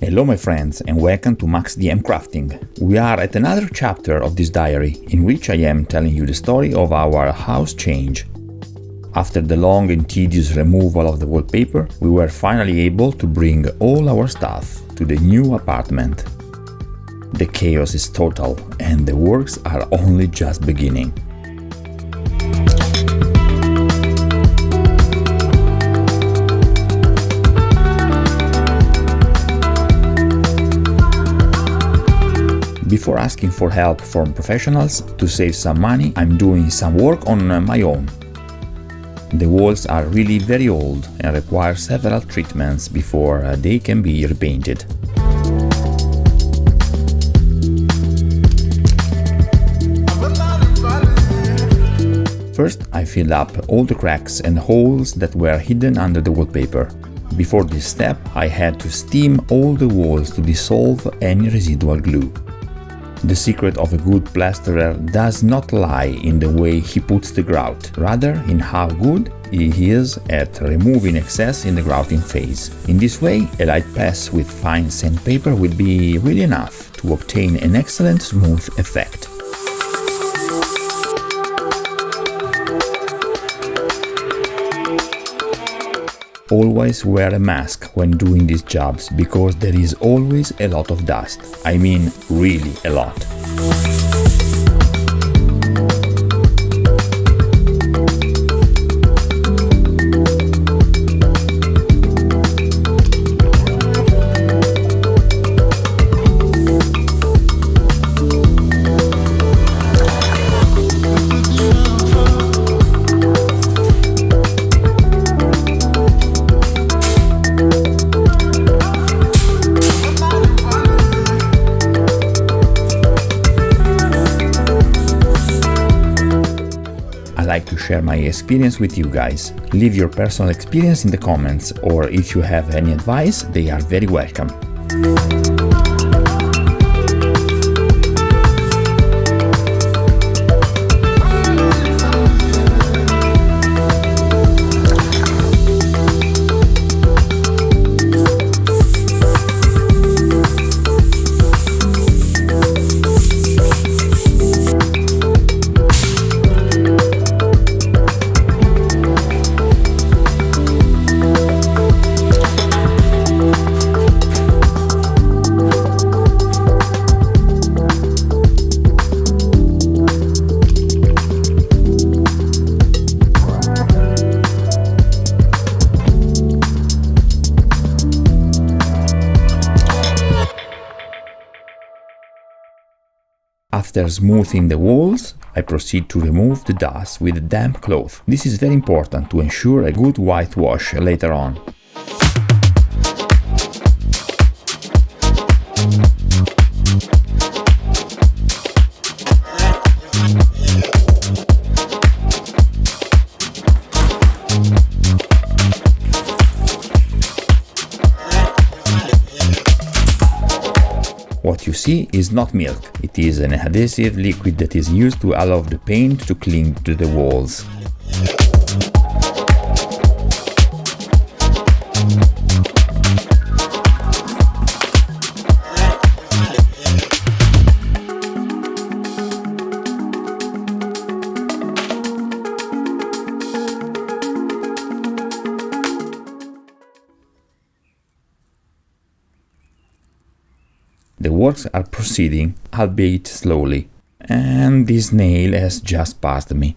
Hello my friends and welcome to maxdmcrafting. We are at another chapter of this diary in which I am telling you the story of our house change. After the long and tedious removal of the wallpaper, we were finally able to bring all our stuff to the new apartment. The chaos is total and the works are only just beginning. Before asking for help from professionals to save some money, I'm doing some work on my own. The walls are really very old and require several treatments before they can be repainted. First, I filled up all the cracks and holes that were hidden under the wallpaper. Before this step, I had to steam all the walls to dissolve any residual glue. The secret of a good plasterer does not lie in the way he puts the grout, rather in how good he is at removing excess in the grouting phase. In this way, a light pass with fine sandpaper will be really enough to obtain an excellent smooth effect. Always wear a mask when doing these jobs because there is always a lot of dust. I mean, really a lot. I like to share my experience with you guys. Leave your personal experience in the comments, or if you have any advice, they are very welcome. After smoothing the walls, I proceed to remove the dust with a damp cloth. This is very important to ensure a good whitewash later on. What you see is not milk, it is an adhesive liquid that is used to allow the paint to cling to the walls. The works are proceeding, albeit slowly, and this nail has just passed me.